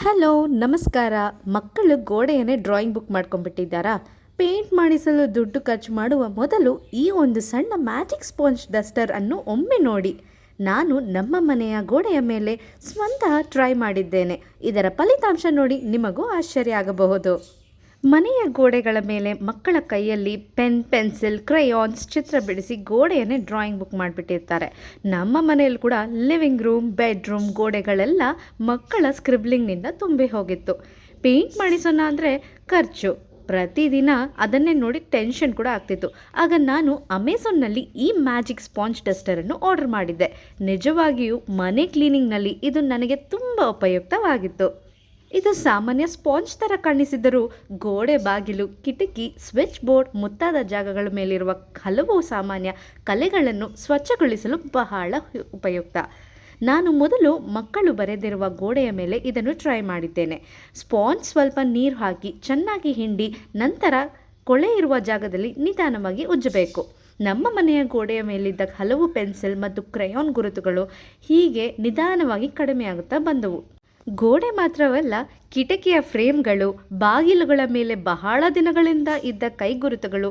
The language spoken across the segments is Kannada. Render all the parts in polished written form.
ಹಲೋ ನಮಸ್ಕಾರ. ಮಕ್ಕಳು ಗೋಡೆಯನ್ನೇ ಡ್ರಾಯಿಂಗ್ ಬುಕ್ ಮಾಡ್ಕೊಂಡ್ಬಿಟ್ಟಿದ್ದಾರಾ? ಪೇಂಟ್ ಮಾಡಿಸಲು ದುಡ್ಡು ಖರ್ಚು ಮಾಡುವ ಮೊದಲು ಈ ಒಂದು ಸಣ್ಣ ಮ್ಯಾಜಿಕ್ ಸ್ಪಾಂಜ್ ಡಸ್ಟರ್ ಅನ್ನು ಒಮ್ಮೆ ನೋಡಿ. ನಾನು ನಮ್ಮ ಮನೆಯ ಗೋಡೆಯ ಮೇಲೆ ಸ್ವಂತ ಟ್ರೈ ಮಾಡಿದ್ದೇನೆ. ಇದರ ಫಲಿತಾಂಶ ನೋಡಿ ನಿಮಗೂ ಆಶ್ಚರ್ಯ ಆಗಬಹುದು. ಮನೆಯ ಗೋಡೆಗಳ ಮೇಲೆ ಮಕ್ಕಳ ಕೈಯಲ್ಲಿ ಪೆನ್, ಪೆನ್ಸಿಲ್, ಕ್ರಯಾನ್ಸ್ ಚಿತ್ರ ಬಿಡಿಸಿ ಗೋಡೆಯನ್ನೇ ಡ್ರಾಯಿಂಗ್ ಬುಕ್ ಮಾಡಿಬಿಟ್ಟಿರ್ತಾರೆ. ನಮ್ಮ ಮನೆಯಲ್ಲಿ ಕೂಡ ಲಿವಿಂಗ್ ರೂಮ್, ಬೆಡ್ರೂಮ್ ಗೋಡೆಗಳೆಲ್ಲ ಮಕ್ಕಳ ಸ್ಕ್ರಿಬ್ಲಿಂಗ್ನಿಂದ ತುಂಬಿ ಹೋಗಿತ್ತು. ಪೇಂಟ್ ಮಾಡಿಸೋಣ ಅಂದರೆ ಖರ್ಚು, ಪ್ರತಿದಿನ ಅದನ್ನೇ ನೋಡಿ ಟೆನ್ಷನ್ ಕೂಡ ಆಗ್ತಿತ್ತು. ಆಗ ನಾನು ಅಮೆಝಾನ್ನಲ್ಲಿ ಈ ಮ್ಯಾಜಿಕ್ ಸ್ಪಾಂಜ್ ಡಸ್ಟರನ್ನು ಆರ್ಡರ್ ಮಾಡಿದ್ದೆ. ನಿಜವಾಗಿಯೂ ಮನೆ ಕ್ಲೀನಿಂಗ್ನಲ್ಲಿ ಇದು ನನಗೆ ತುಂಬ ಉಪಯುಕ್ತವಾಗಿತ್ತು. ಇದು ಸಾಮಾನ್ಯ ಸ್ಪಾಂಜ್ ಥರ ಕಾಣಿಸಿದರೂ ಗೋಡೆ, ಬಾಗಿಲು, ಕಿಟಕಿ, ಸ್ವಿಚ್ ಬೋರ್ಡ್ ಮುಂತಾದ ಜಾಗಗಳ ಮೇಲಿರುವ ಹಲವು ಸಾಮಾನ್ಯ ಕಲೆಗಳನ್ನು ಸ್ವಚ್ಛಗೊಳಿಸಲು ಬಹಳ ಉಪಯುಕ್ತ. ನಾನು ಮೊದಲು ಮಕ್ಕಳು ಬರೆದಿರುವ ಗೋಡೆಯ ಮೇಲೆ ಇದನ್ನು ಟ್ರೈ ಮಾಡಿದ್ದೇನೆ. ಸ್ಪಾಂಜ್ ಸ್ವಲ್ಪ ನೀರು ಹಾಕಿ ಚೆನ್ನಾಗಿ ಹಿಂಡಿ ನಂತರ ಕೊಳೆ ಇರುವ ಜಾಗದಲ್ಲಿ ನಿಧಾನವಾಗಿ ಉಜ್ಜಬೇಕು. ನಮ್ಮ ಮನೆಯ ಗೋಡೆಯ ಮೇಲಿದ್ದ ಹಲವು ಪೆನ್ಸಿಲ್ ಮತ್ತು ಕ್ರಯಾನ್ ಗುರುತುಗಳು ಹೀಗೆ ನಿಧಾನವಾಗಿ ಕಡಿಮೆಯಾಗುತ್ತಾ ಬಂದವು. ಗೋಡೆ ಮಾತ್ರವಲ್ಲ, ಕಿಟಕಿಯ ಫ್ರೇಮ್ಗಳು, ಬಾಗಿಲುಗಳ ಮೇಲೆ ಬಹಳ ದಿನಗಳಿಂದ ಇದ್ದ ಕೈಗುರುತುಗಳು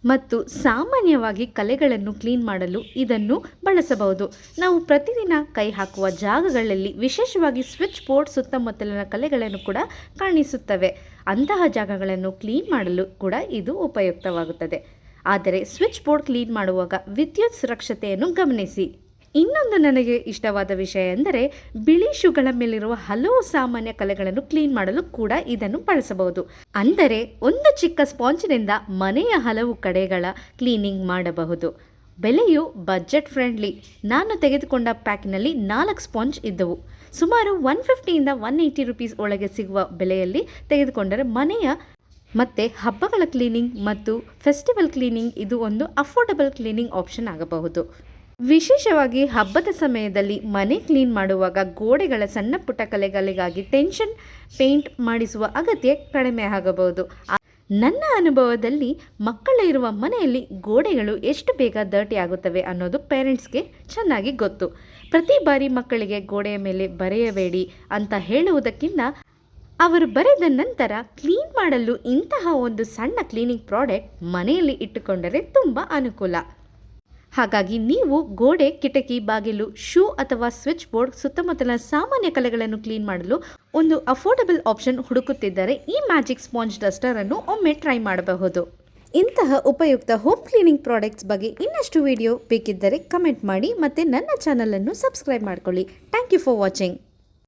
ಮತ್ತು ಸಾಮಾನ್ಯವಾಗಿ ಕಲೆಗಳನ್ನು ಕ್ಲೀನ್ ಮಾಡಲು ಇದನ್ನು ಬಳಸಬಹುದು. ನಾವು ಪ್ರತಿದಿನ ಕೈ ಹಾಕುವ ಜಾಗಗಳಲ್ಲಿ, ವಿಶೇಷವಾಗಿ ಸ್ವಿಚ್ ಬೋರ್ಡ್ ಸುತ್ತಮುತ್ತಲಿನ ಕಲೆಗಳನ್ನು ಕೂಡ ಕಾಣಿಸುತ್ತವೆ. ಅಂತಹ ಜಾಗಗಳನ್ನು ಕ್ಲೀನ್ ಮಾಡಲು ಕೂಡ ಇದು ಉಪಯುಕ್ತವಾಗುತ್ತದೆ. ಆದರೆ ಸ್ವಿಚ್ ಬೋರ್ಡ್ ಕ್ಲೀನ್ ಮಾಡುವಾಗ ವಿದ್ಯುತ್ ಸುರಕ್ಷತೆಯನ್ನು ಗಮನಿಸಿ. ಇನ್ನೊಂದು ನನಗೆ ಇಷ್ಟವಾದ ವಿಷಯ ಎಂದರೆ ಬಿಳಿ ಶೂಗಳ ಮೇಲಿರುವ ಹಲವು ಸಾಮಾನ್ಯ ಕಲೆಗಳನ್ನು ಕ್ಲೀನ್ ಮಾಡಲು ಕೂಡ ಇದನ್ನು ಬಳಸಬಹುದು. ಅಂದರೆ ಒಂದು ಚಿಕ್ಕ ಸ್ಪಾಂಜಿನಿಂದ ಮನೆಯ ಹಲವು ಕಡೆಗಳ ಕ್ಲೀನಿಂಗ್ ಮಾಡಬಹುದು. ಬೆಲೆಯು ಬಜೆಟ್ ಫ್ರೆಂಡ್ಲಿ. ನಾನು ತೆಗೆದುಕೊಂಡ ಪ್ಯಾಕ್ನಲ್ಲಿ 4 ಸ್ಪಾಂಜ್ ಇದ್ದವು. ಸುಮಾರು 150 180 ರೂಪೀಸ್ ಒಳಗೆ ಸಿಗುವ ಬೆಲೆಯಲ್ಲಿ ತೆಗೆದುಕೊಂಡರೆ ಮನೆಯ ಮತ್ತು ಹಬ್ಬಗಳ ಕ್ಲೀನಿಂಗ್ ಮತ್ತು ಫೆಸ್ಟಿವಲ್ ಕ್ಲೀನಿಂಗ್ ಇದು ಒಂದು ಅಫೋರ್ಡಬಲ್ ಕ್ಲೀನಿಂಗ್ ಆಪ್ಷನ್ ಆಗಬಹುದು. ವಿಶೇಷವಾಗಿ ಹಬ್ಬದ ಸಮಯದಲ್ಲಿ ಮನೆ ಕ್ಲೀನ್ ಮಾಡುವಾಗ ಗೋಡೆಗಳ ಸಣ್ಣ ಪುಟ್ಟ ಕಲೆಗಳಿಗಾಗಿ ಟೆನ್ಷನ್ ಪೇಂಟ್ ಮಾಡಿಸುವ ಅಗತ್ಯ ಕಡಿಮೆ ಆಗಬಹುದು. ನನ್ನ ಅನುಭವದಲ್ಲಿ ಮಕ್ಕಳಿರುವ ಮನೆಯಲ್ಲಿ ಗೋಡೆಗಳು ಎಷ್ಟು ಬೇಗ ಡರ್ಟಿ ಆಗುತ್ತವೆ ಅನ್ನೋದು ಪೇರೆಂಟ್ಸ್ಗೆ ಚೆನ್ನಾಗಿ ಗೊತ್ತು. ಪ್ರತಿ ಬಾರಿ ಮಕ್ಕಳಿಗೆ ಗೋಡೆಯ ಮೇಲೆ ಬರೆಯಬೇಡಿ ಅಂತ ಹೇಳುವುದಕ್ಕಿಂತ ಅವರು ಬರೆದ ನಂತರ ಕ್ಲೀನ್ ಮಾಡಲು ಇಂತಹ ಒಂದು ಸಣ್ಣ ಕ್ಲೀನಿಂಗ್ ಪ್ರಾಡಕ್ಟ್ ಮನೆಯಲ್ಲಿ ಇಟ್ಟುಕೊಂಡರೆ ತುಂಬ ಅನುಕೂಲ. ಹಾಗಾಗಿ ನೀವು ಗೋಡೆ, ಕಿಟಕಿ, ಬಾಗಿಲು, ಶೂ ಅಥವಾ ಸ್ವಿಚ್ ಬೋರ್ಡ್ ಸುತ್ತಮುತ್ತಲಿನ ಸಾಮಾನ್ಯ ಕಲೆಗಳನ್ನು ಕ್ಲೀನ್ ಮಾಡಲು ಒಂದು ಅಫೋರ್ಡಬಲ್ ಆಪ್ಷನ್ ಹುಡುಕುತ್ತಿದ್ದರೆ ಈ ಮ್ಯಾಜಿಕ್ ಸ್ಪಾಂಜ್ ಡಸ್ಟರ್ ಅನ್ನು ಒಮ್ಮೆ ಟ್ರೈ ಮಾಡಬಹುದು. ಇಂತಹ ಉಪಯುಕ್ತ ಹೋಮ್ ಕ್ಲೀನಿಂಗ್ ಪ್ರಾಡಕ್ಟ್ಸ್ ಬಗ್ಗೆ ಇನ್ನಷ್ಟು ವಿಡಿಯೋ ಬೇಕಿದ್ದರೆ ಕಮೆಂಟ್ ಮಾಡಿ ಮತ್ತು ನನ್ನ ಚಾನಲನ್ನು ಸಬ್ಸ್ಕ್ರೈಬ್ ಮಾಡಿಕೊಳ್ಳಿ. Thank you for watching.